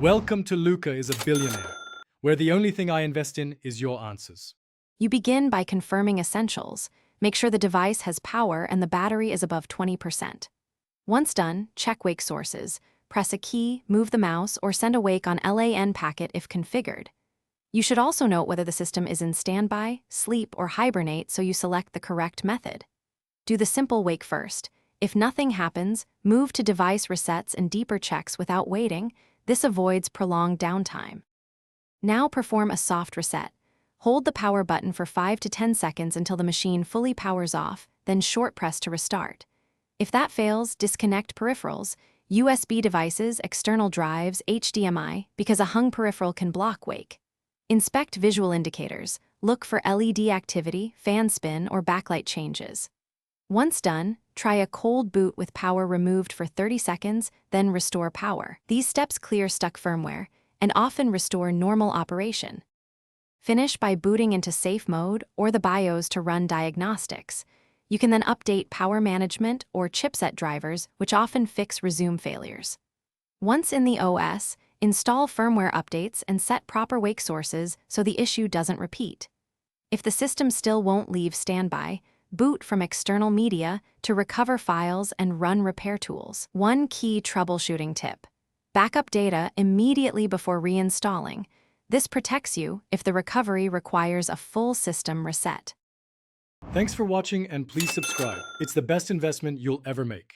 Welcome to Luca is a Billionaire, where the only thing I invest in is your answers. You begin by confirming essentials. Make sure the device has power and the battery is above 20%. Once done, check wake sources. Press a key, move the mouse, or send a wake on LAN packet if configured. You should also note whether the system is in standby, sleep, or hibernate so you select the correct method. Do the simple wake first. If nothing happens, move to device resets and deeper checks without waiting. This avoids prolonged downtime. Now perform a soft reset. Hold the power button for 5 to 10 seconds until the machine fully powers off, then short press to restart. If that fails, disconnect peripherals, USB devices, external drives, HDMI, because a hung peripheral can block wake. Inspect visual indicators. Look for LED activity, fan spin, or backlight changes. Once done, try a cold boot with power removed for 30 seconds, then restore power. These steps clear stuck firmware and often restore normal operation. Finish by booting into safe mode or the BIOS to run diagnostics. You can then update power management or chipset drivers, which often fix resume failures. Once in the OS, install firmware updates and set proper wake sources so the issue doesn't repeat. If the system still won't leave standby, boot from external media to recover files and run repair tools. One key troubleshooting tip: backup data immediately before reinstalling. This protects you if the recovery requires a full system reset. Thanks for watching and please subscribe. It's the best investment you'll ever make.